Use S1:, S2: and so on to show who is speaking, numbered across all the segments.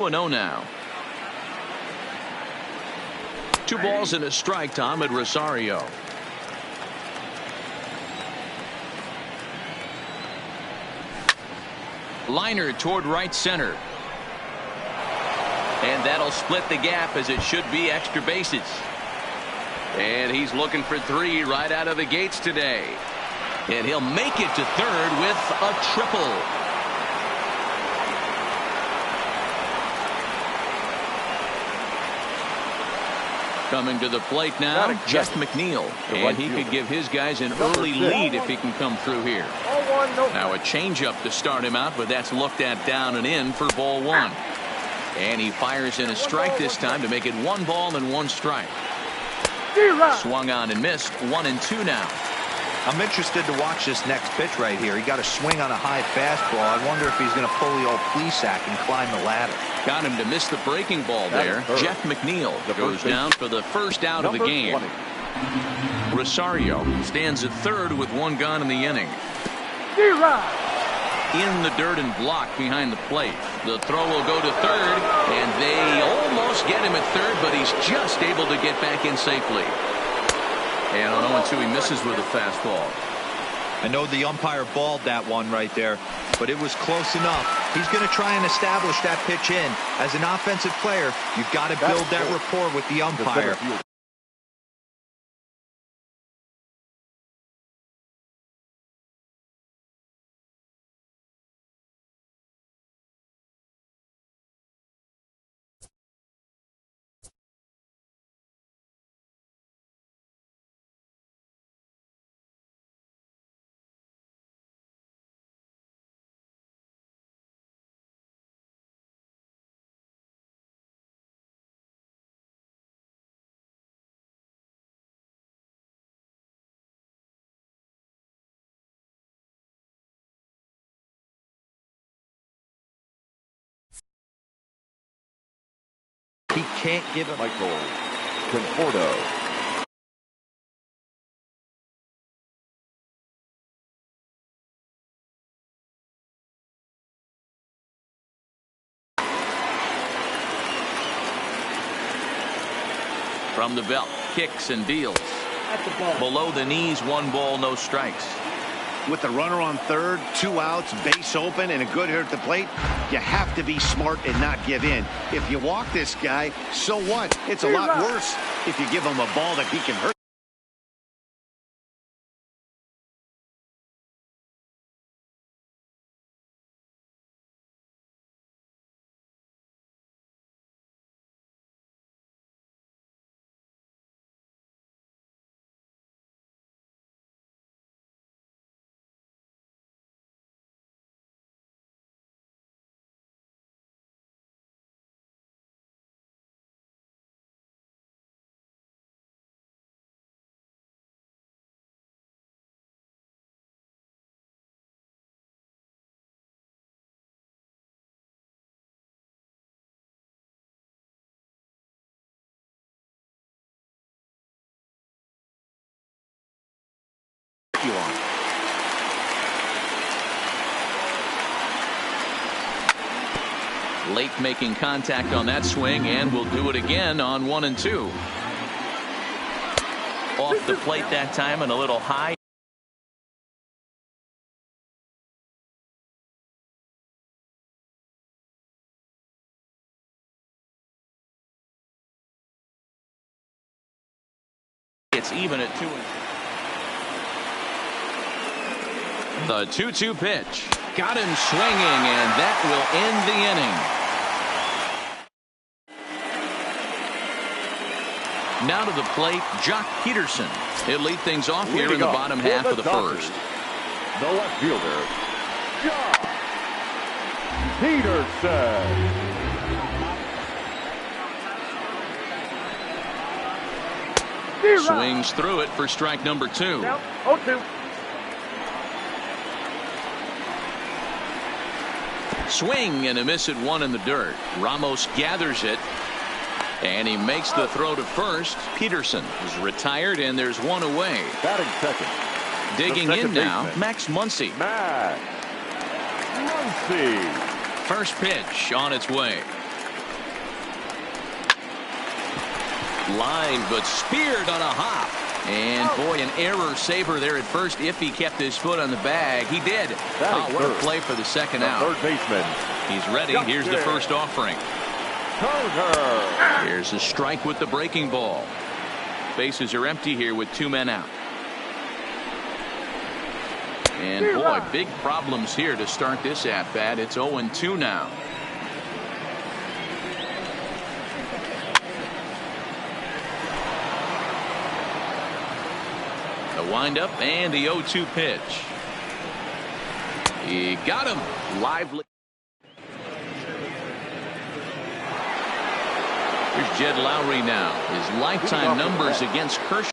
S1: 2-0 now. 2 balls and a strike to Ahmed Rosario. Liner toward right center. And that'll split the gap, as it should be extra bases. And he's looking for 3 right out of the gates today. And he'll make it to third with a triple. Coming to the plate now, Jeff McNeil. And he could give his guys an early lead if he can come through here. Now a changeup to start him out, but that's looked at down and in for ball 1. And he fires in a strike this time to make it 1 ball and 1 strike. Swung on and missed. 1-2 now.
S2: I'm interested to watch this next pitch right here. He got a swing on a high fastball. I wonder if he's going to pull the old Plesac and climb the ladder.
S1: Got him to miss the breaking ball there. Jeff McNeil goes down for the first out of the game. Rosario stands at third with 1 gone in the inning. In the dirt and blocked behind the plate. The throw will go to third, and they almost get him at third, but he's just able to get back in safely. And on 0-2, he misses with a fastball.
S2: I know the umpire balled that one right there, but it was close enough. He's going to try and establish that pitch in. As an offensive player, you've got to build that rapport with the umpire. He can't give it.
S3: Michael Conforto.
S1: From the belt, kicks and deals. Below the knees, 1 ball, no strikes.
S4: With the runner on third, 2 outs, base open, and a good hitter at the plate, you have to be smart and not give in. If you walk this guy, so what? It's a lot worse if you give him a ball that he can hurt. You on.
S1: Late making contact on that swing, and will do it again on 1-2. Off the plate that time and a little high. It's even at 2-2. The 2-2 pitch. Got him swinging, and that will end the inning. Now to the plate, Jock Peterson. He'll lead things off here in the bottom half of the first.
S3: The left fielder, Jock Peterson.
S1: Swings through it for strike number 2.
S3: 0-2.
S1: Swing and a miss at 1 in the dirt. Ramos gathers it, and he makes the throw to first. Peterson is retired, and there's 1 away.
S3: Batting second.
S1: Digging in now, Max Muncy.
S3: Max Muncy.
S1: First pitch on its way. Line, but speared on a hop. And, boy, an error saver there at first if he kept his foot on the bag. He did. Oh, what a play for the second out.
S3: Third baseman.
S1: He's ready. Here's the first offering. Here's a strike with the breaking ball. Bases are empty here with 2 men out. And, boy, big problems here to start this at-bat. It's 0-2 now. The windup and the 0-2 pitch. He got him. Lively. Here's Jed Lowry now. His lifetime numbers against Kershaw.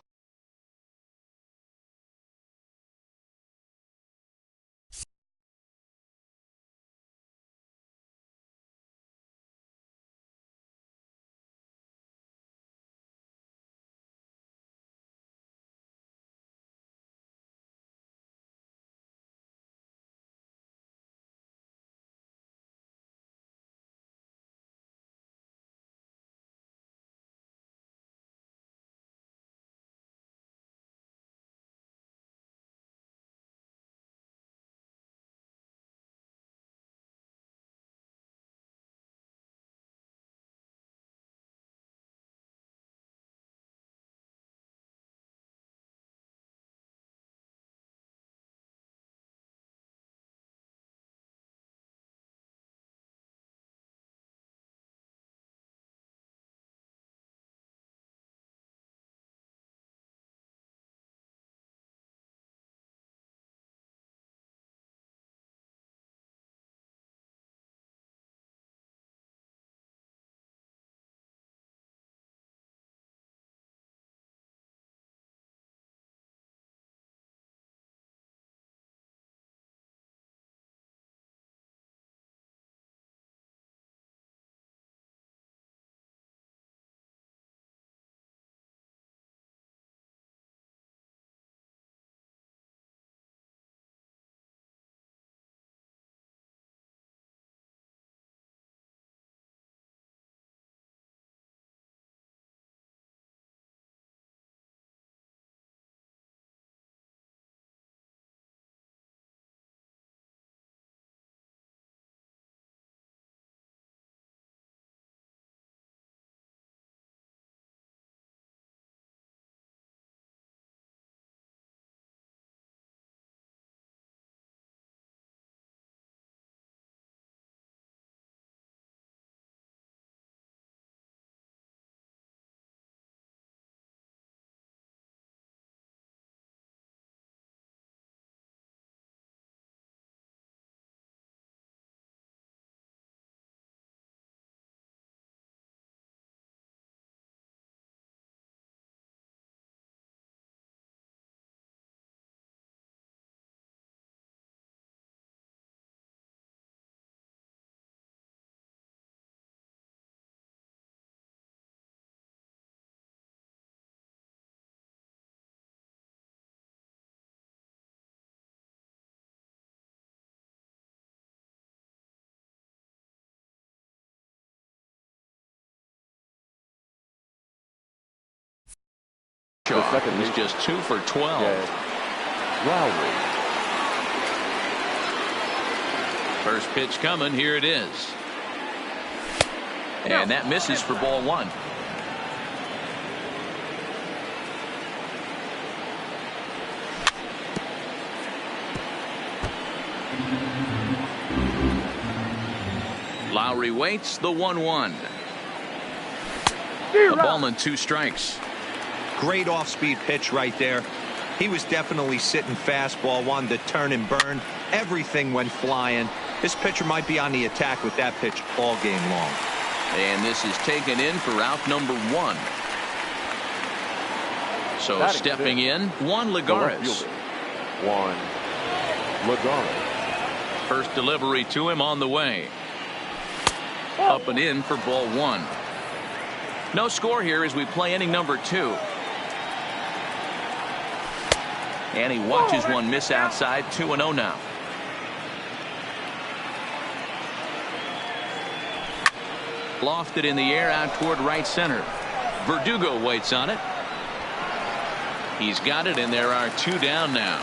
S1: He's just 2 for 12.
S3: Lowry.
S1: First pitch coming. Here it is. And that misses for ball 1. Lowry waits. The 1-1. A ball and 2 strikes.
S2: Great off-speed pitch right there. He was definitely sitting fastball, wanted to turn and burn. Everything went flying. This pitcher might be on the attack with that pitch all game long.
S1: And this is taken in for out number 1. So stepping in, Juan Lagares.
S3: Juan Lagares.
S1: First delivery to him on the way. Up and in for ball 1. No score here as we play inning number 2. And he watches one miss outside. 2-0 now. Lofted in the air out toward right center. Verdugo waits on it. He's got it, and there are 2 down now.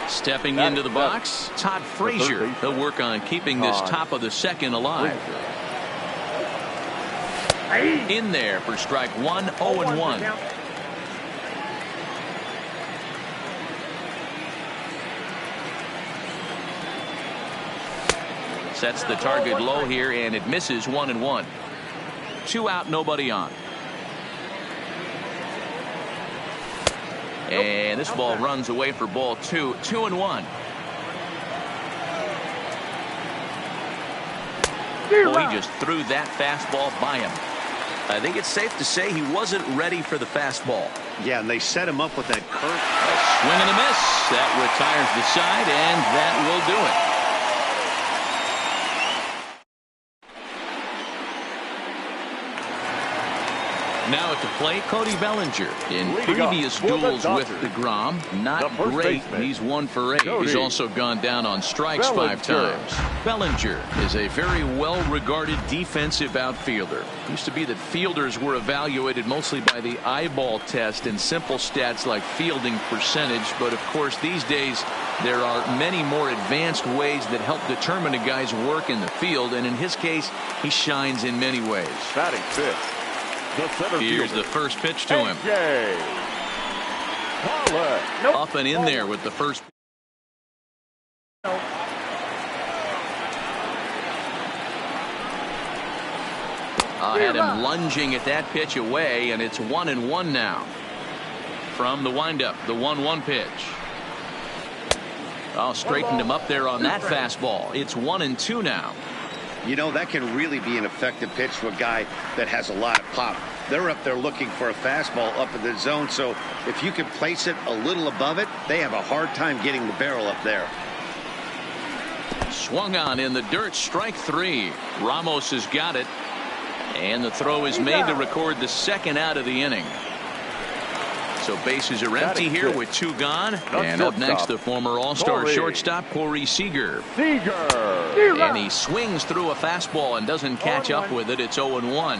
S1: Stepping into the box, Todd Frazier. He'll work on keeping this top of the second alive. In there for strike 1, 0-1. Sets the target low here, and it misses 1-1. 2 out, nobody on. And this ball runs away for ball 2, 2-1. Boy, he just threw that fastball by him. I think it's safe to say he wasn't ready for the fastball.
S4: Yeah, and they set him up with that curve.
S1: A swing and a miss. That retires the side, and that will do it. Now at the plate, Cody Bellinger. In previous duels with DeGrom, not great. He's 1 for 8. He's also gone down on strikes 5 times. Bellinger is a very well-regarded defensive outfielder. It used to be that fielders were evaluated mostly by the eyeball test and simple stats like fielding percentage. But of course, these days, there are many more advanced ways that help determine a guy's work in the field. And in his case, he shines in many ways.
S3: Batting fifth.
S1: Here's the first pitch to him. Up and in there with the first. Had him lunging at that pitch away, and it's 1-1 now. From the windup, the 1-1 pitch. Straightened him up there on that fastball. It's 1-2 now.
S4: You know, that can really be an effective pitch to a guy that has a lot of pop. They're up there looking for a fastball up in the zone, so if you can place it a little above it, they have a hard time getting the barrel up there.
S1: Swung on in the dirt, strike 3. Ramos has got it, and the throw is made to record the second out of the inning. So bases are empty here with 2 gone. And up next, the former All-Star shortstop, Corey Seager. And he swings through a fastball and doesn't catch up with it. It's 0-1.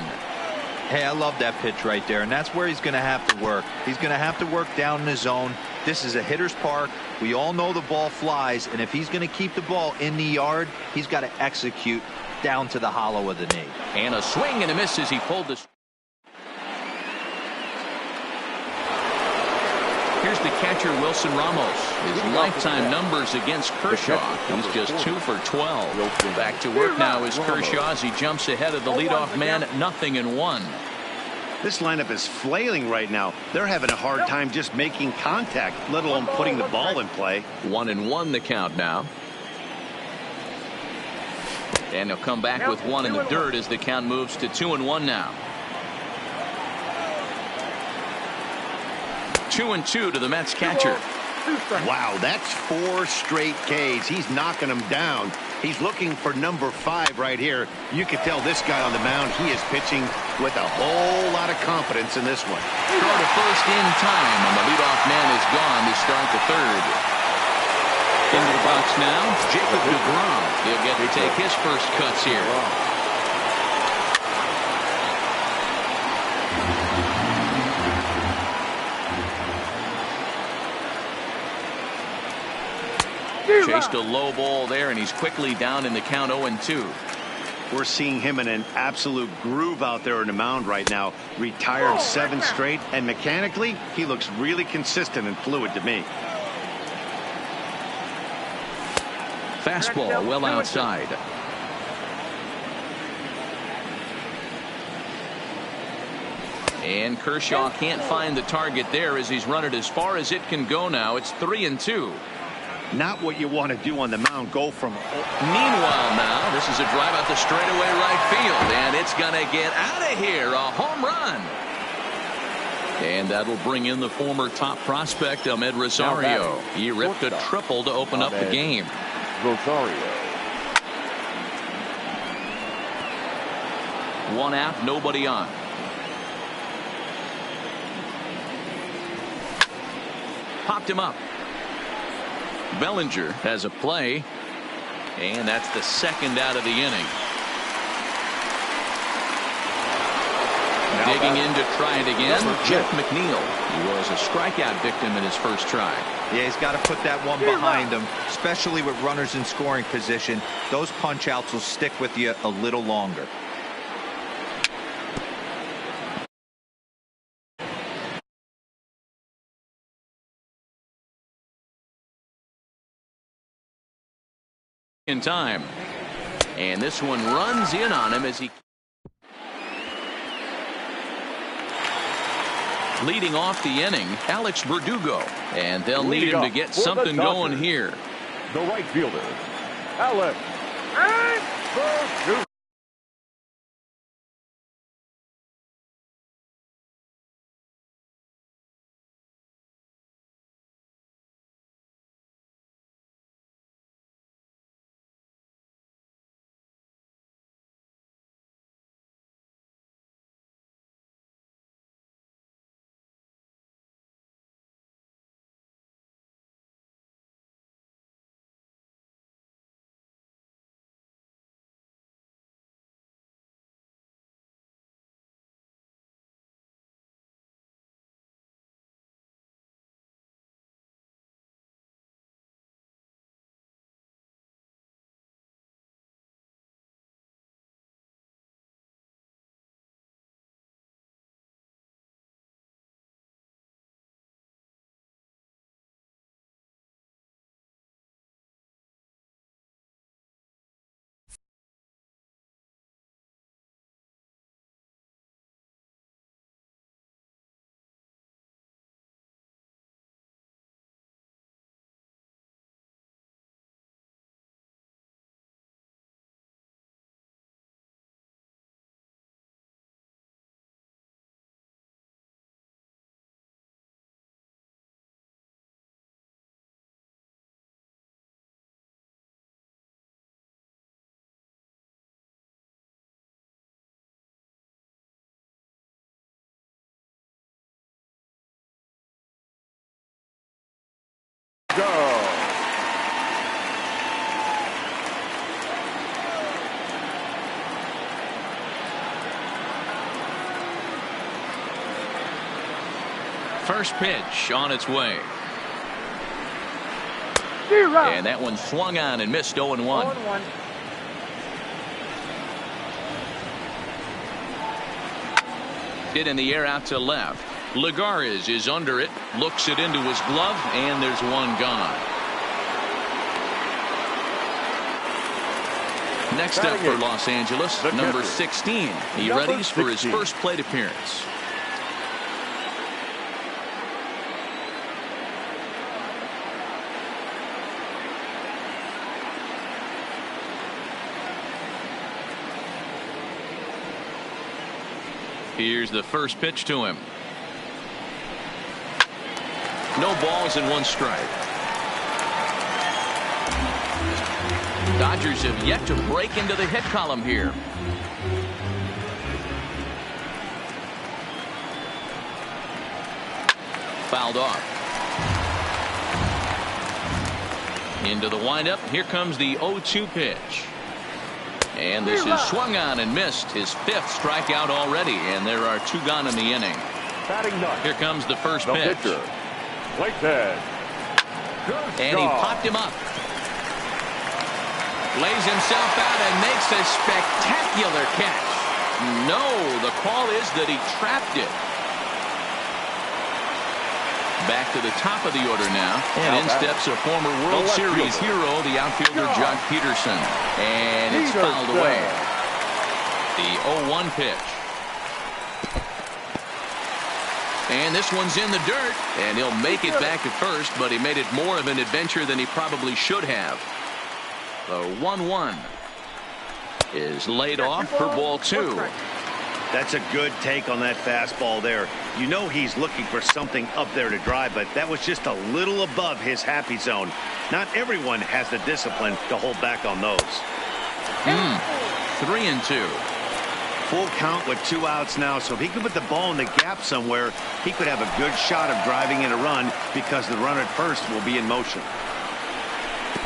S2: Hey, I love that pitch right there, and that's where he's going to have to work. He's going to have to work down in the zone. This is a hitter's park. We all know the ball flies, and if he's going to keep the ball in the yard, he's got to execute down to the hollow of the knee.
S1: And a swing and a miss as he pulled this. Here's the catcher, Wilson Ramos. His lifetime numbers against Kershaw. He's just 2 for 12. Back to work now is Kershaw as he jumps ahead of the leadoff man, 0-1.
S4: This lineup is flailing right now. They're having a hard time just making contact, let alone putting the ball in play.
S1: 1-1 the count now. And he'll come back with 1 in the dirt as the count moves to 2-1 now. 2-2 to the Mets catcher.
S4: Wow, that's 4 straight Ks. He's knocking them down. He's looking for number 5 right here. You can tell this guy on the mound, he is pitching with a whole lot of confidence in this one.
S1: Throw to first in time, and the leadoff man is gone to start the third. Into the box now, Jacob DeGrom. He'll get to take his first cuts here. Chased a low ball there, and he's quickly down in the count 0-2.
S4: We're seeing him in an absolute groove out there in the mound right now. Retired 7 straight, and mechanically, he looks really consistent and fluid to me.
S1: Fastball well outside. And Kershaw can't find the target there as he's run it as far as it can go now. It's 3-2.
S4: Not what you want to do on the mound. Go from.
S1: Meanwhile now, this is a drive out the straightaway right field, and it's going to get out of here. A home run. And that'll bring in the former top prospect, Ahmed Rosario. He ripped a triple to open up the game.
S3: Rosario.
S1: 1 out, nobody on. Popped him up. Bellinger has a play, and that's the second out of the inning. Digging in to try it again, Jeff McNeil. He was a strikeout victim in his first try.
S2: Yeah, he's got to put that one behind him, especially with runners in scoring position. Those punch outs will stick with you a little longer.
S1: In time, and this one runs in on him as he leading off the inning, Alex Verdugo, and they'll need him to get something going here.
S3: The right fielder, Alex Verdugo.
S1: First pitch on its way. And that one swung on and missed. 0-1. Hit in the air out to left. Lagares is under it, looks it into his glove, and there's one gone. Next up for Los Angeles, number 16. He readies for his first plate appearance. Here's the first pitch to him. No balls and one strike. Dodgers have yet to break into the hit column here. Fouled off. Into the windup. Here comes the 0-2 pitch. And this is swung on and missed. His fifth strikeout already, and there are two gone in the inning. Here comes the first pitch. And he popped him up. Lays himself out and makes a spectacular catch. No, the call is that he trapped it. Back to the top of the order now. And in steps a former World Series hero, the outfielder Jock Peterson. And it's fouled away. The 0-1 pitch. And this one's in the dirt. And he'll make it back at first, but he made it more of an adventure than he probably should have. The 1-1 is laid off for ball two.
S4: That's a good take on that fastball there. You know he's looking for something up there to drive, but that was just a little above his happy zone. Not everyone has the discipline to hold back on those.
S1: 3-2.
S4: Full count with 2 outs now, so if he could put the ball in the gap somewhere, he could have a good shot of driving in a run because the runner at first will be in motion.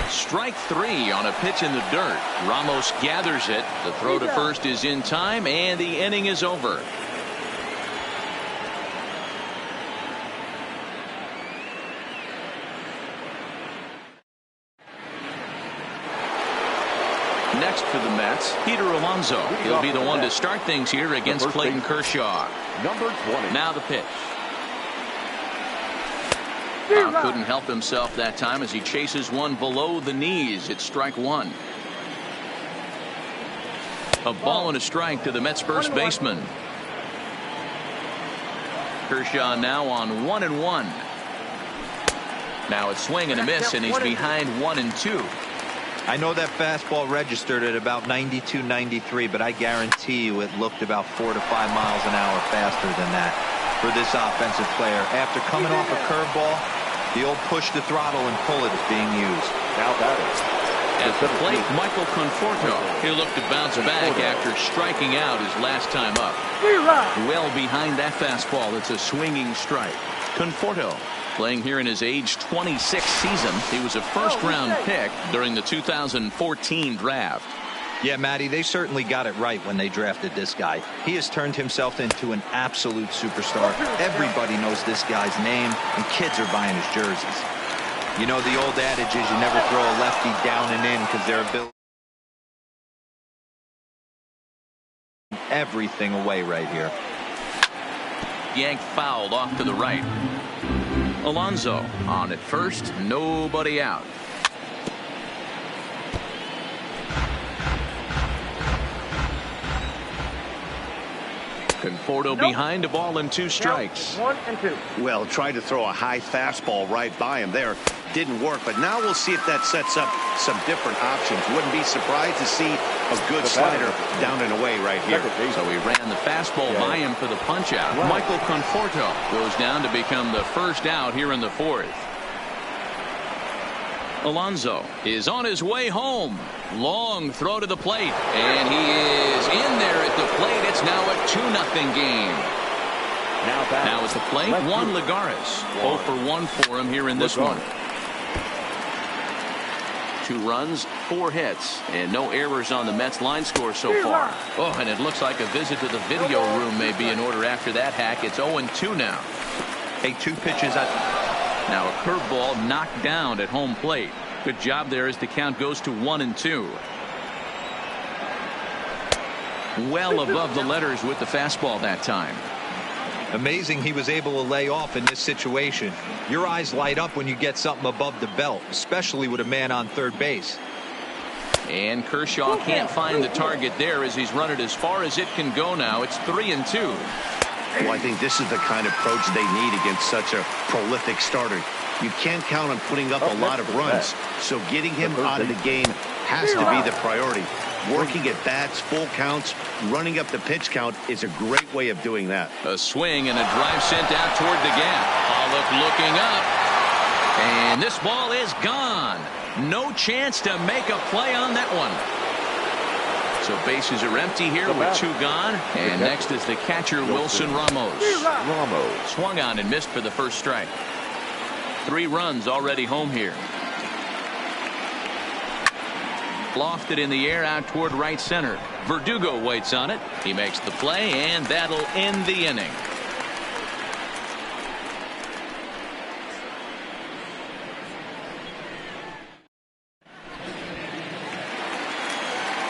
S1: Strike 3 on a pitch in the dirt. Ramos gathers it. The throw to first is in time, and the inning is over. Next for the Mets, Peter Alonso. He'll be the one to start things here against Clayton Kershaw.
S3: Number 20.
S1: Now the pitch. Couldn't help himself that time as he chases one below the knees. It's strike one. A ball and a strike to the Mets first baseman. Kershaw now on 1-1. Now it's swing and a miss, and he's behind 1-2.
S2: I know that fastball registered at about 92, 93, but I guarantee you it looked about 4 to 5 miles an hour faster than that for this offensive player. After coming off a curveball, the old push the throttle and pull it is being used.
S3: Now batting.
S1: At the plate, Michael Conforto. He'll look to bounce back after striking out his last time up. Well behind that fastball. It's a swinging strike. Conforto playing here in his age 26 season. He was a first-round pick during the 2014 draft.
S2: Yeah, Matty, they certainly got it right when they drafted this guy. He has turned himself into an absolute superstar. Everybody knows this guy's name, and kids are buying his jerseys. You know, the old adage is you never throw a lefty down and in because they're ability everything away right here.
S1: Yanked fouled off to the right. Alonso on at first, nobody out. Conforto behind, a ball and 2 strikes.
S4: 1-2. Well, tried to throw a high fastball right by him there. Didn't work, but now we'll see if that sets up some different options. Wouldn't be surprised to see a good slider down and away right here.
S1: So he ran the fastball by him for the punch out. Michael Conforto goes down to become the first out here in the 4th. Alonso is on his way home. Long throw to the plate, and he is in there at the plate. It's now a 2-0 game. Now at the plate, Juan Lagares. 0 for 1 for him here in this one. 2 runs, 4 hits, and no errors on the Mets line score so far. Oh, and it looks like a visit to the video room may be in order after that hack. It's 0-2 now.
S2: Hey, 2 pitches.
S1: Now a curveball knocked down at home plate. Good job there as the count goes to 1-2. Well above the letters with the fastball that time.
S2: Amazing he was able to lay off in this situation. Your eyes light up when you get something above the belt, especially with a man on third base.
S1: And Kershaw can't find the target there as he's run it as far as it can go now. It's 3-2.
S4: Well, I think this is the kind of approach they need against such a prolific starter. You can't count on putting up a lot of runs, so getting him out of the game has to be the priority. Working at bats, full counts, running up the pitch count is a great way of doing that.
S1: A swing and a drive sent out toward the gap. Pollock looking up, and this ball is gone. No chance to make a play on that one. So bases are empty here with 2 gone. And next is the catcher, Wilson Ramos. Swung on and missed for the first strike. 3 runs already home here. Lofted in the air out toward right center. Verdugo waits on it. He makes the play, and that'll end the inning.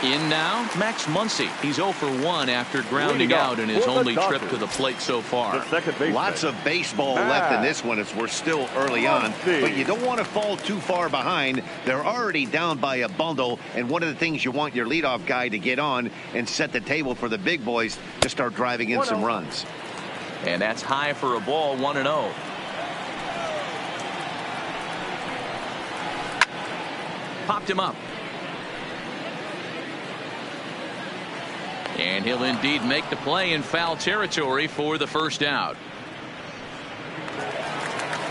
S1: In now, Max Muncy. He's 0 for 1 after grounding out in his only trip to the plate so far.
S4: Lots of baseball left in this one as we're still early on, but you don't want to fall too far behind. They're already down by a bundle, and one of the things you want your leadoff guy to get on and set the table for the big boys to start driving in some runs.
S1: And that's high for a ball, 1-0. Popped him up. And he'll indeed make the play in foul territory for the first out.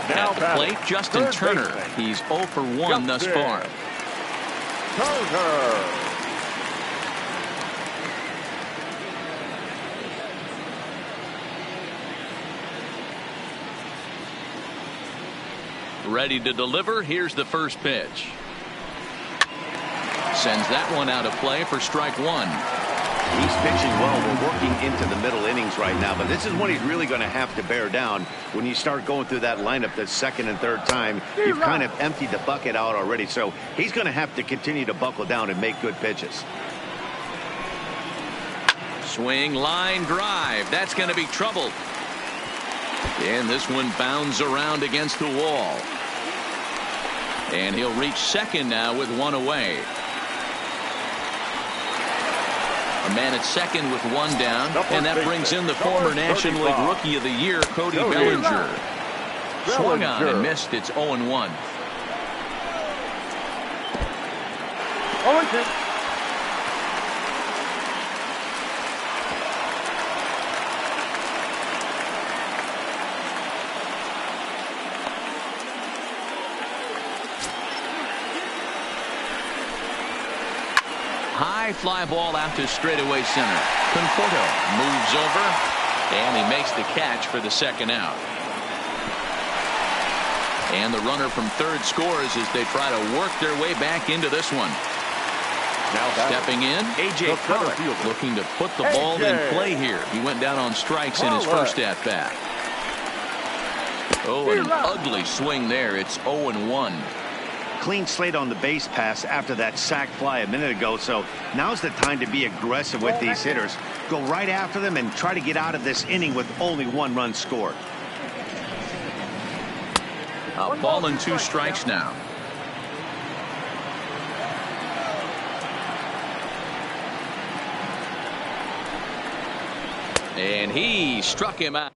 S1: At the plate, Justin Turner. He's 0 for 1 thus far. Ready to deliver. Here's the first pitch. Sends that one out of play for strike 1.
S4: He's pitching well. We're working into the middle innings right now, but this is when he's really going to have to bear down. When you start going through that lineup the second and third time, you've kind of emptied the bucket out already, so he's going to have to continue to buckle down and make good pitches.
S1: Swing, line drive. That's going to be trouble. And this one bounds around against the wall. And he'll reach second now with one away. A man at second with one down, and that brings in the former National League Rookie of the Year, Cody Bellinger. Swung on and missed. It's 0-1.
S5: 0-2.
S1: High fly ball out to straightaway center. Conforto moves over, and he makes the catch for the second out. And the runner from third scores as they try to work their way back into this one.
S3: Now
S1: stepping in, A.J. Pollock looking to put the ball in play here. He went down on strikes in his first at-bat. Oh, an ugly swing there. It's 0-1.
S4: Clean slate on the base pass after that sac fly a minute ago, so now's the time to be aggressive with these hitters. Go right after them and try to get out of this inning with only one run scored.
S1: A ball and 2 strikes now. And he struck him out.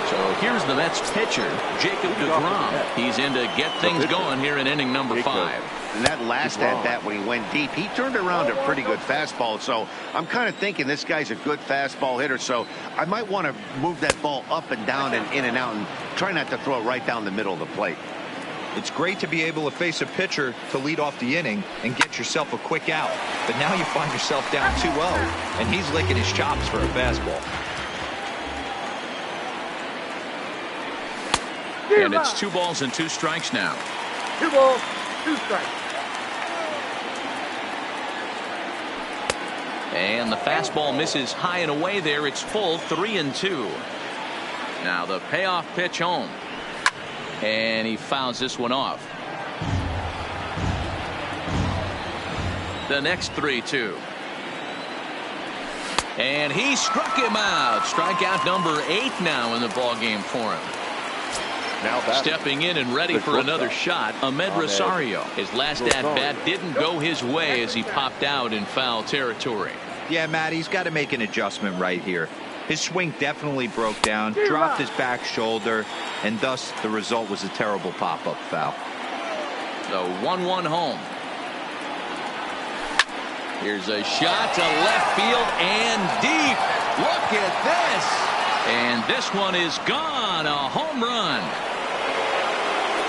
S1: So here's the Mets pitcher, Jacob deGrom. He's in to get things going here in inning number 5.
S4: And that last at-bat when he went deep, he turned around a pretty good fastball. So I'm kind of thinking this guy's a good fastball hitter. So I might want to move that ball up and down and in and out and try not to throw it right down the middle of the plate.
S2: It's great to be able to face a pitcher to lead off the inning and get yourself a quick out. But now you find yourself down 2-0, and he's licking his chops for a fastball.
S1: And it's 2 balls and 2 strikes now.
S5: 2 balls, 2 strikes.
S1: And the fastball misses high and away there. It's full, 3-2. Now the payoff pitch home. And he fouls this one off. The next 3-2. And he struck him out. Strikeout number 8 now in the ball game for him.
S3: Now
S1: stepping in and ready for another shot, Ahmed Rosario. His last at-bat didn't go his way as he popped out in foul territory.
S2: Yeah, Matt, he's got to make an adjustment right here. His swing definitely broke down, dropped his back shoulder, and thus the result was a terrible pop-up foul.
S1: The 1-1 home. Here's a shot to left field and deep. Look at this. And this one is gone. A home run.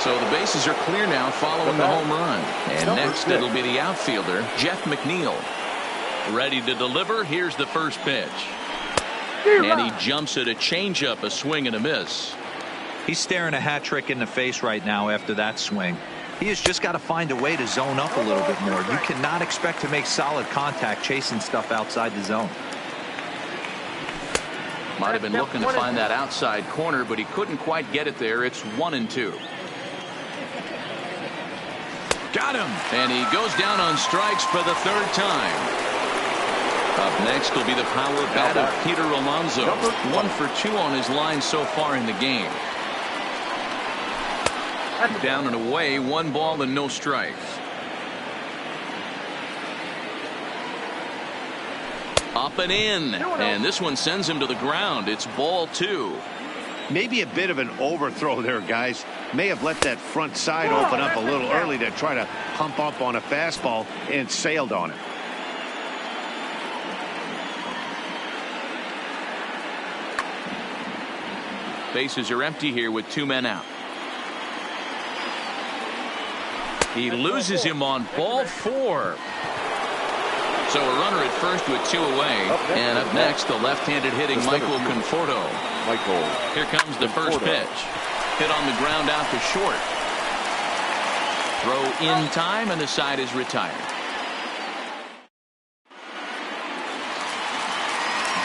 S1: So the bases are clear now following the home run. And next it'll be the outfielder, Jeff McNeil. Ready to deliver. Here's the first pitch. And he jumps at a changeup, a swing and a miss.
S2: He's staring a hat trick in the face right now after that swing. He has just got to find a way to zone up a little bit more. You cannot expect to make solid contact chasing stuff outside the zone.
S1: Might have been looking to find that outside corner, but he couldn't quite get it there. It's 1-2. Got him. And he goes down on strikes for the 3rd time. Up next will be the power bat of Peter Alonso. 1 for 2 on his line so far in the game. Down and away, 1 ball and no strikes. Up and in, and this one sends him to the ground. It's ball 2.
S4: Maybe a bit of an overthrow there, guys. May have let that front side open up a little early to try to pump up on a fastball and sailed on it.
S1: Bases are empty here with 2 men out. He loses him on ball 4. So a runner at first with 2 away. And up next, the left-handed hitting Michael Conforto. Here comes the first pitch. Hit on the ground out to short. Throw in time, and the side is retired.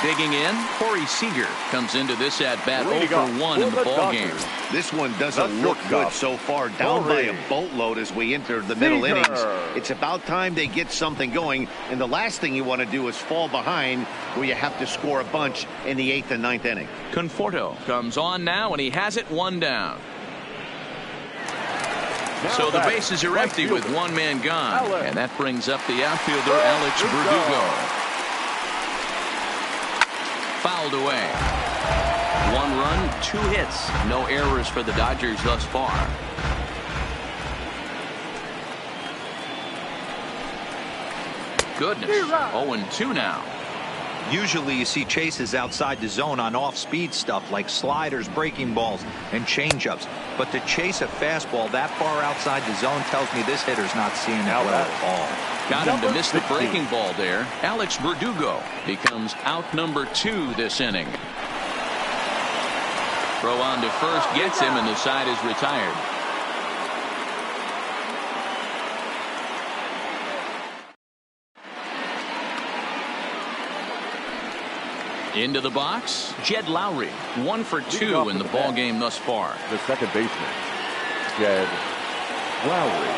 S1: Digging in, Corey Seager comes into this at-bat 0-for-1 in the ball game.
S4: This one doesn't look good so far, down by a boatload as we enter the middle innings. It's about time they get something going, and the last thing you want to do is fall behind where you have to score a bunch in the 8th and 9th inning.
S1: Conforto comes on now, and he has it 1 down. So the bases are empty with 1 man gone, and that brings up the outfielder Alex Verdugo. Fouled away. 1 run, 2 hits. No errors for the Dodgers thus far. Goodness. 0-2 now.
S2: Usually you see chases outside the zone on off-speed stuff like sliders, breaking balls, and changeups. But to chase a fastball that far outside the zone tells me this hitter's not seeing it well at all.
S1: Got him to miss the breaking ball there. Alex Verdugo becomes out number 2 this inning. Throw on to first gets him, and the side is retired. Into the box, Jed Lowry, 1 for 2 in the ball game thus far.
S3: The second baseman, Jed Lowry.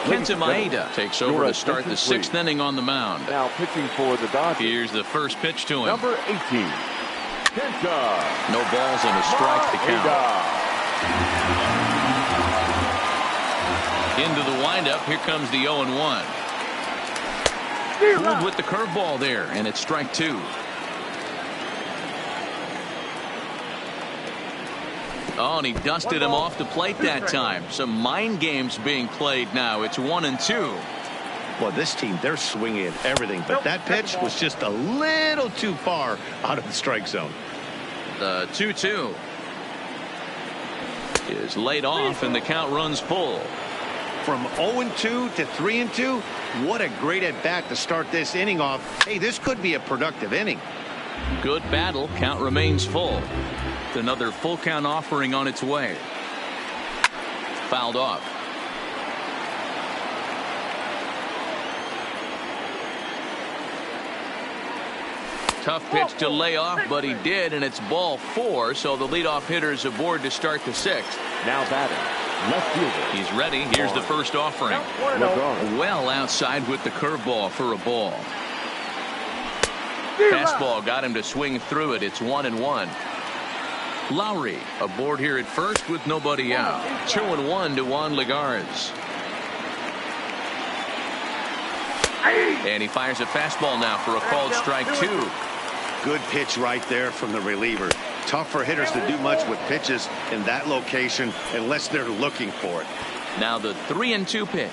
S1: Kenta Maeda takes over to start the 6th inning on the mound.
S3: Now pitching for the Dodgers.
S1: Here's the first pitch to him.
S3: Number 18, Kenta.
S1: No balls and a strike to count. Into the windup, here comes the 0-1. Fooled with the curveball there, and it's strike 2. Oh, and he dusted him off the plate that time. Some mind games being played now. It's 1-2.
S4: Well, this team, they're swinging at everything, but that pitch was just a little too far out of the strike zone.
S1: The 2-2 is laid off, and the count runs full.
S4: From 0-2 to 3-2, what a great at-bat to start this inning off. Hey, this could be a productive inning.
S1: Good battle. Count remains full. Another full count offering on its way. Fouled off. Tough pitch to lay off, but he did, and it's ball 4, so the leadoff hitter is aboard to start the 6th.
S3: Now batting, left fielder.
S1: He's ready. Here's the first offering. Well outside with the curveball for a ball. Fastball got him to swing through it. It's 1-1. Lowry aboard here at first with nobody out. 2-1 to Juan Ligarz. And he fires a fastball now for a called strike 2.
S4: Good pitch right there from the reliever. Tough for hitters to do much with pitches in that location unless they're looking for it.
S1: Now the 3-2 pitch.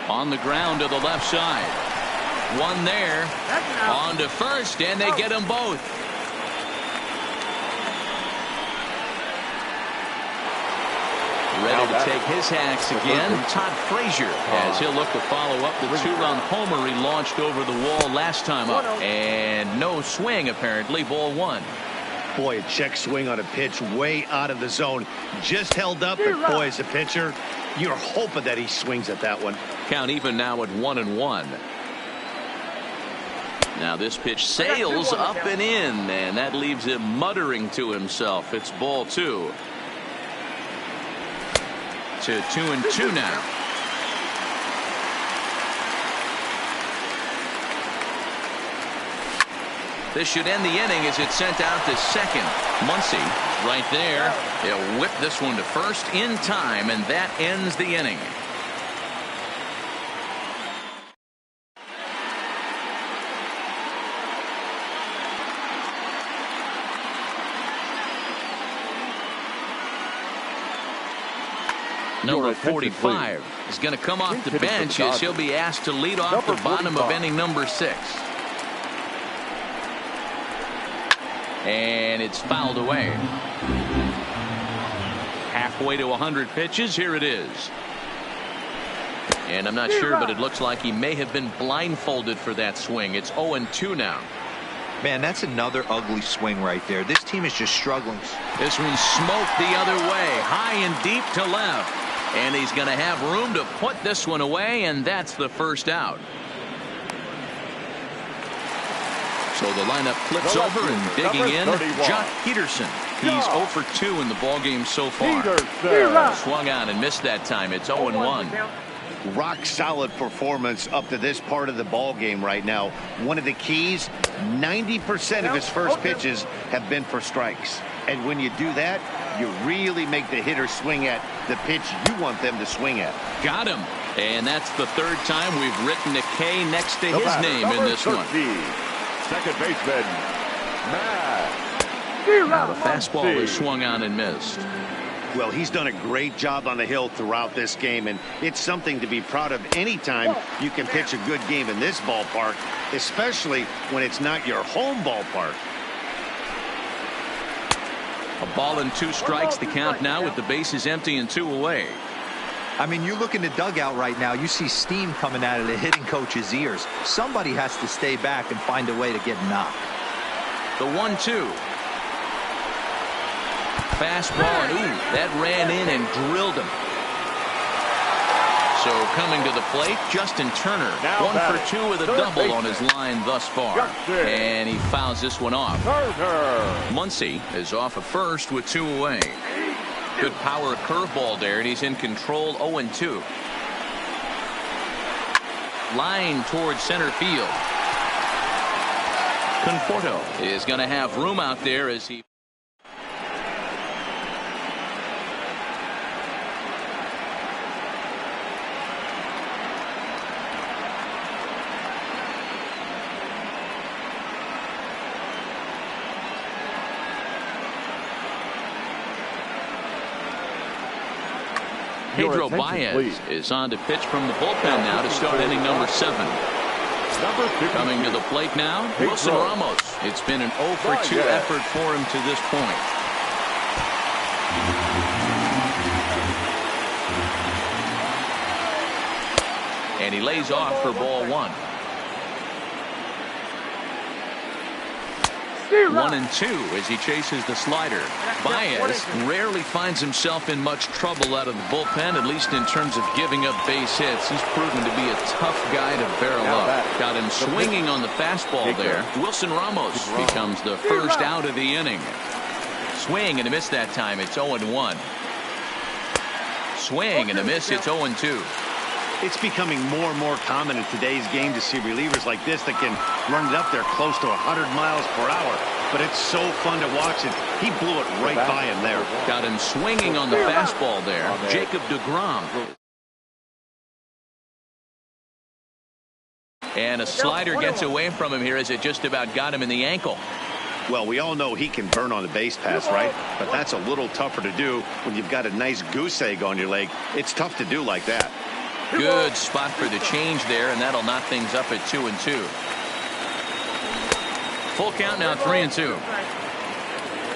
S1: On the ground to the left side. One there. On to first, and they get them both. Ready to take his hacks again. Todd Frazier, as he'll look to follow up the 2-run homer he launched over the wall last time up. And no swing, apparently. Ball 1.
S4: Boy, a check swing on a pitch way out of the zone. Just held up, but boy, as a pitcher, you're hoping that he swings at that one.
S1: Count even now at 1-1. Now this pitch sails up and in, and that leaves him muttering to himself. It's ball 2. To 2-2 now. This should end the inning as it's sent out to second. Muncy right there. He'll whip this one to first in time, and that ends the inning. Number 45 is going to come off the bench as he'll be asked to lead off the bottom of inning number 6. And it's fouled away. Halfway to 100 pitches. Here it is. And I'm not sure, but it looks like he may have been blindfolded for that swing. It's 0-2 now.
S2: Man, that's another ugly swing right there. This team is just struggling.
S1: This one's smoked the other way, high and deep to left. And he's going to have room to put this one away, and that's the first out. So the lineup flips over and digging in, Jock Peterson. He's 0 for 2 in the ballgame so far. Swung out and missed that time. It's 0-1.
S4: Rock solid performance up to this part of the ball game right now. One of the keys, 90% of his first pitches have been for strikes. And when you do that, you really make the hitter swing at the pitch you want them to swing at.
S1: Got him. And that's the third time we've written a K next to his name in this one.
S3: Second baseman, Matt.
S1: Now the fastball is swung on and missed.
S4: Well, he's done a great job on the hill throughout this game, and it's something to be proud of anytime you can pitch a good game in this ballpark, especially when it's not your home ballpark.
S1: A ball and 2 strikes, the count now with the bases empty and 2 away.
S2: I mean, you look in the dugout right now, you see steam coming out of the hitting coach's ears. Somebody has to stay back and find a way to get knocked.
S1: The 1-2. Fastball, and ooh, that ran in and drilled him. So coming to the plate, Justin Turner, 1 for 2 with a double on his line thus far. And he fouls this one off. Muncy is off at first with 2 away. Good power curveball there, and he's in control. 0-2. Line towards center field. Conforto is going to have room out there as he... Pedro Baez is on to pitch from the bullpen now to start inning number 7. Coming to the plate now, Wilson Ramos. It's been an 0 for 2 effort for him to this point. And he lays off for ball 1. 1-2 as he chases the slider. Baez rarely finds himself in much trouble out of the bullpen, at least in terms of giving up base hits. He's proven to be a tough guy to barrel up. Got him swinging on the fastball there. Wilson Ramos becomes the first out of the inning. Swing and a miss that time. It's 0-1. Swing and a miss. It's 0-2.
S4: It's becoming more and more common in today's game to see relievers like this that can run it up there close to 100 miles per hour. But it's so fun to watch it. He blew it right by him there.
S1: Got him swinging on the fastball there. Jacob deGrom. And a slider gets away from him here as it just about got him in the ankle.
S4: Well, we all know he can burn on the base pass, right? But that's a little tougher to do when you've got a nice goose egg on your leg. It's tough to do like that.
S1: Good spot for the change there, and that'll knock things up at 2-2. Full count now, 3-2.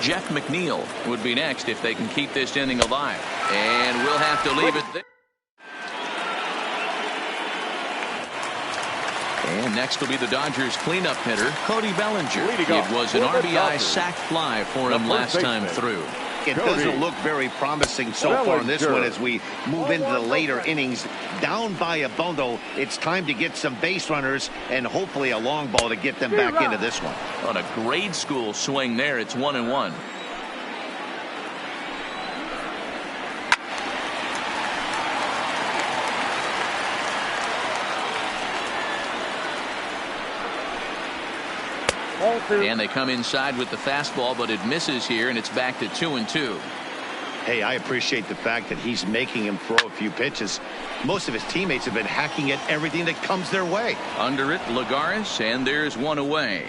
S1: Jeff McNeil would be next if they can keep this inning alive. And we'll have to leave it there. And next will be the Dodgers cleanup hitter, Cody Bellinger. It was an RBI sac fly for him last time through.
S4: It doesn't look very promising so far in this one as we move into the later innings. Down by a bundle, it's time to get some base runners and hopefully a long ball to get them back into this one.
S1: On a grade school swing there, it's 1-1. And they come inside with the fastball, but it misses here, and it's back to 2-2.
S4: Hey, I appreciate the fact that he's making him throw a few pitches. Most of his teammates have been hacking at everything that comes their way.
S1: Under it, Lagares, and there's one away.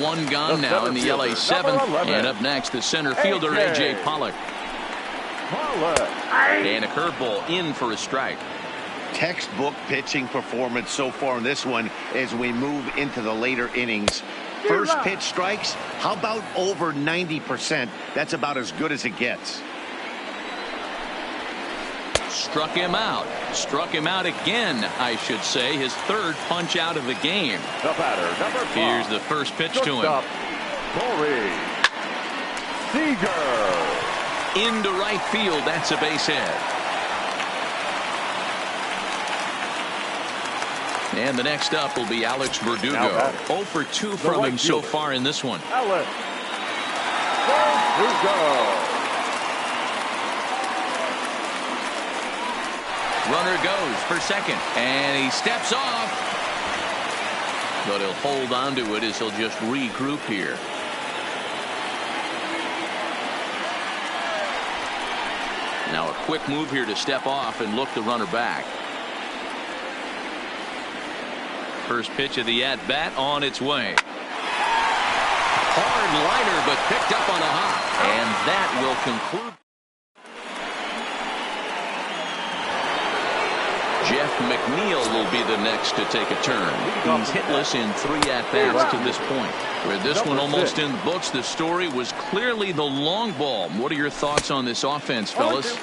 S1: One gone now in the LA 7th, and up next the center fielder A.J. Pollock. And a curveball in for a strike.
S4: Textbook pitching performance so far in this one as we move into the later innings. First pitch strikes, how about over 90%? That's about as good as it gets.
S1: Struck him out. Struck him out again, I should say. His third punch out of the game.
S3: The batter, number 5.
S1: Here's the first pitch to him.
S3: Corey Seager.
S1: Into right field. That's a base hit. And the next up will be Alex Verdugo. 0 for 2 from him so far in this one.
S3: Alex Verdugo.
S1: Runner goes for second, and he steps off. But he'll hold on to it as he'll just regroup here. Now a quick move here to step off and look the runner back. First pitch of the at-bat on its way. Hard liner, but picked up on a hop. And that will conclude. Jeff McNeil will be the next to take a turn. He's hitless in 3 at-bats to this point. With this one almost in the books, the story was clearly the long ball. What are your thoughts on this offense, fellas?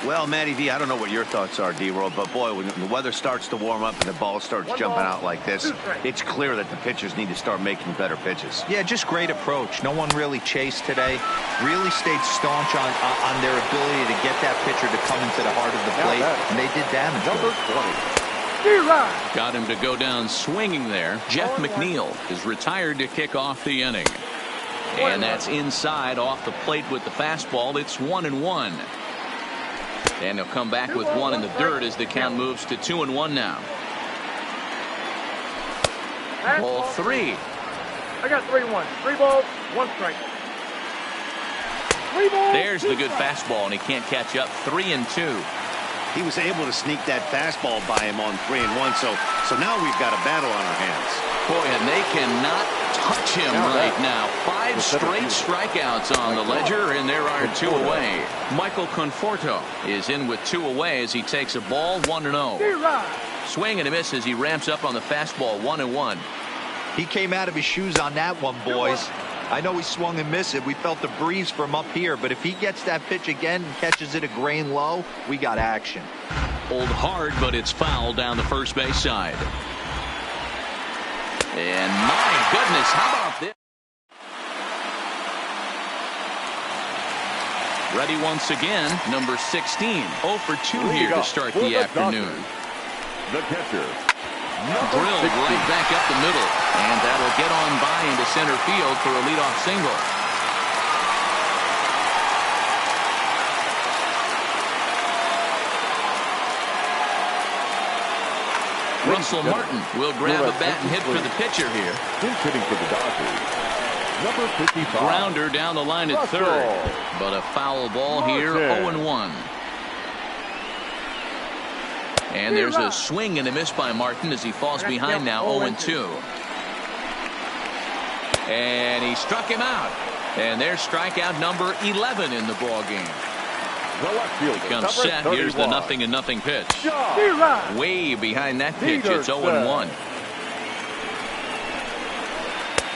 S4: Well, Matty V, I don't know what your thoughts are, D-Roll, but boy, when the weather starts to warm up and the ball starts jumping out like this, it's clear that the pitchers need to start making better pitches.
S2: Yeah, just great approach. No one really chased today. Really stayed staunch on their ability to get that pitcher to come into the heart of the plate, and they did damage.
S3: Number 20.
S1: Got him to go down swinging there. Jeff McNeil is retired to kick off the inning. And that's inside off the plate with the fastball. It's 1-1. And he'll come back with 1 in the dirt as the count moves to 2-1 now. Ball 3.
S5: I got 3-1. 3 balls, 1 strike. 3 balls.
S1: There's the good fastball, and he can't catch up. 3-2.
S4: He was able to sneak that fastball by him on 3-1, so now we've got a battle on our hands.
S1: Boy, and they cannot touch him right now. 5 straight strikeouts on the ledger, and there are 2 away. Michael Conforto is in with 2 away as he takes a ball 1-0. Swing and a miss as he ramps up on the fastball 1-1.
S2: He came out of his shoes on that one, boys. I know he swung and missed it. We felt the breeze from up here, but if he gets that pitch again and catches it a grain low, we got action.
S1: Pulled hard, but it's foul down the first base side. And my goodness, how about this? Ready once again, number 16. 0 for 2 here to start the afternoon.
S3: The catcher.
S1: Drilled right back up the middle, and that'll get on by into center field for a leadoff single. Russell Martin will grab a bat and hit for the pitcher here.
S3: He's hitting for the Dodgers. Number 55.
S1: Grounder down the line at third, but a foul ball here, 0-1. And there's a swing and a miss by Martin as he falls behind now, 0-2. And he struck him out. And there's strikeout number 11 in the ball game.
S3: The left fielder,
S1: Comes set. Here's the 0-0 pitch. Way behind that pitch. It's 0-1.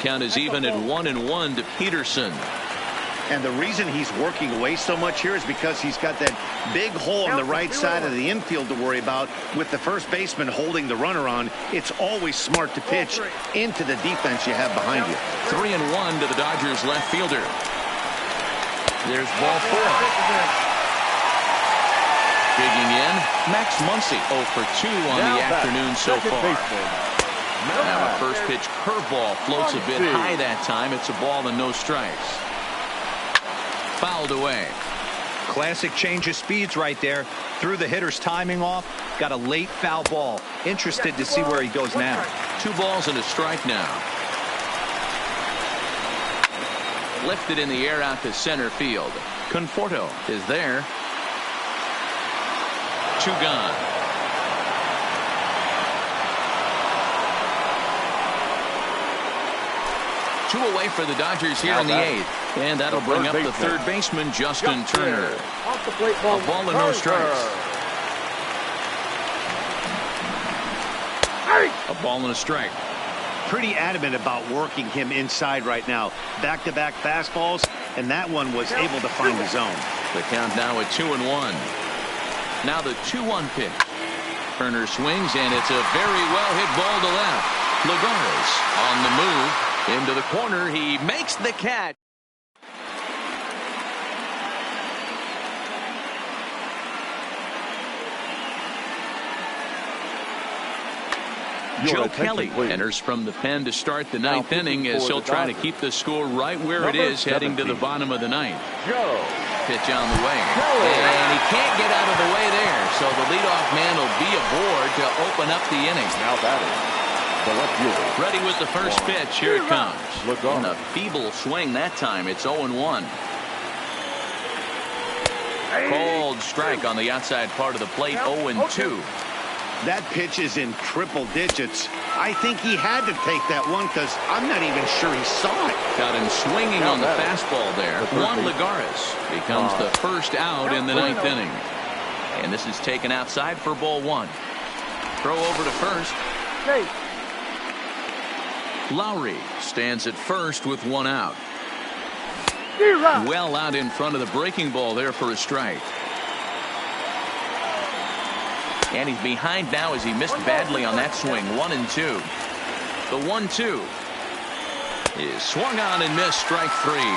S1: Count is even at 1-1 to Peterson.
S4: And the reason he's working away so much here is because he's got that big hole on the right side of the infield to worry about with the first baseman holding the runner on. It's always smart to pitch into the defense you have behind you.
S1: 3-1 to the Dodgers left fielder. There's ball 4. Digging in, Max Muncy 0 for 2 on the afternoon so far. Now a first pitch curveball floats a bit high that time. It's a ball and no strikes. Fouled away.
S2: Classic change of speeds right there. Threw the hitter's timing off. Got a late foul ball. Interested to see where he goes now.
S1: 2 balls and a strike now. Lifted in the air out to center field. Conforto is there. 2 gone. Two away for the Dodgers here in the 8th. And that'll bring up the third baseman, Justin Turner. A ball and no strikes. A ball and a strike.
S4: Pretty adamant about working him inside right now. Back-to-back fastballs, and that one was able to find the zone.
S1: The count now at 2-1. Now the 2-1 pitch. Turner swings, and it's a very well-hit ball to left. Lagares on the move. Into the corner, he makes the catch. Joe Kelly enters from the pen to start the ninth inning as he'll try to keep the score right where it is heading to the bottom of the ninth. Pitch on the way. And he can't get out of the way there. So the leadoff man will be aboard to open up the inning.
S3: Now batting, the left fielder.
S1: Ready with the first pitch. Here it comes. And a feeble swing that time. It's 0-1. Cold strike on the outside part of the plate. 0-2.
S4: That pitch is in triple digits. I think he had to take that one because I'm not even sure he saw it.
S1: Got him swinging on the fastball there. Juan Lagares becomes the first out in the ninth inning. And this is taken outside for ball one. Throw over to first. Lowry stands at first with one out. Well out in front of the breaking ball there for a strike. And he's behind now as he missed badly on that swing. 1-2. The 1-2 is swung on and missed. Strike three.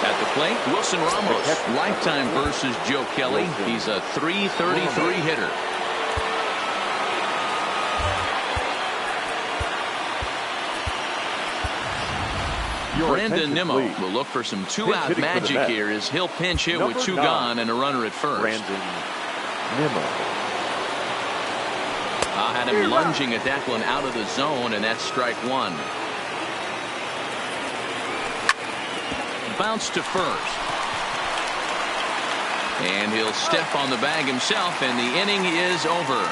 S1: At the plate, Wilson Ramos. Lifetime versus Joe Kelly. He's a .333 hitter. Brandon Nimmo will look for some two-out magic here as he'll pinch hit with two gone and a runner at first.
S3: Brandon Nimmo.
S1: Had him lunging at that one out of the zone, and that's strike one. Bounce to first. And he'll step on the bag himself, and the inning is over.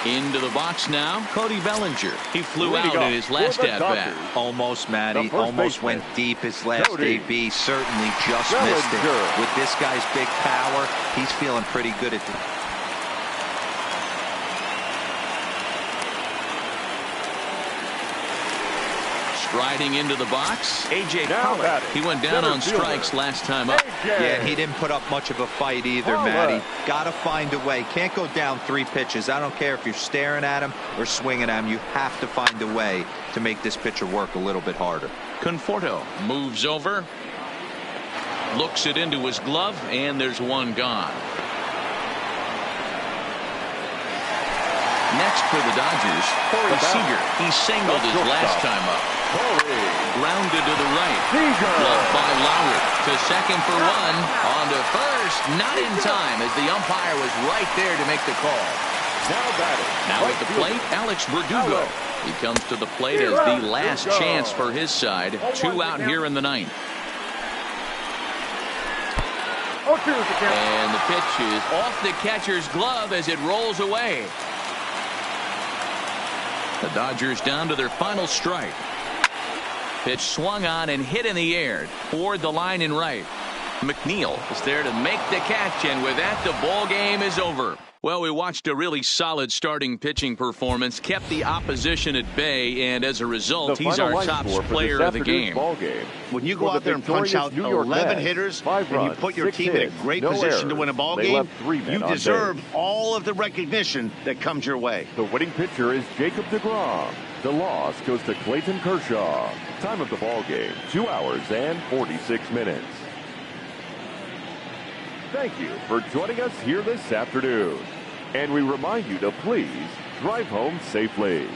S1: Into the box now, Cody Bellinger. He flew out in his last at-bat.
S2: Almost, Matty. Almost went deep his last AB. Certainly just missed it. With this guy's big power, he's feeling pretty good at the...
S1: Striding into the box, A.J. Pollock. He went down on strikes last time up.
S2: Yeah, he didn't put up much of a fight either, Matty. Got to find a way. Can't go down 3 pitches. I don't care if you're staring at him or swinging at him. You have to find a way to make this pitcher work a little bit harder.
S1: Conforto moves over, looks it into his glove, and there's one gone. Next for the Dodgers, Corey Seager. He singled his last time up. Grounded to the right. Gloved by Lowry. To second for one. On to first. Not in time as the umpire was right there to make the call. Now at the plate, Alex Verdugo. He comes to the plate as the last chance for his side. 2 out here in the ninth. And the pitch is off the catcher's glove as it rolls away. The Dodgers down to their final strike. Pitch swung on and hit in the air toward the line in right. McNeil is there to make the catch, and with that, the ball game is over. Well, we watched a really solid starting pitching performance, kept the opposition at bay, and as a result, he's our top player of the game.
S4: When you go out there and punch out 11 hitters and you put your team in a great position to win a ball game, you deserve all of the recognition that comes your way.
S3: The winning pitcher is Jacob deGrom. The loss goes to Clayton Kershaw. Time of the ball game, 2 hours and 46 minutes. Thank you for joining us here this afternoon. And we remind you to please drive home safely.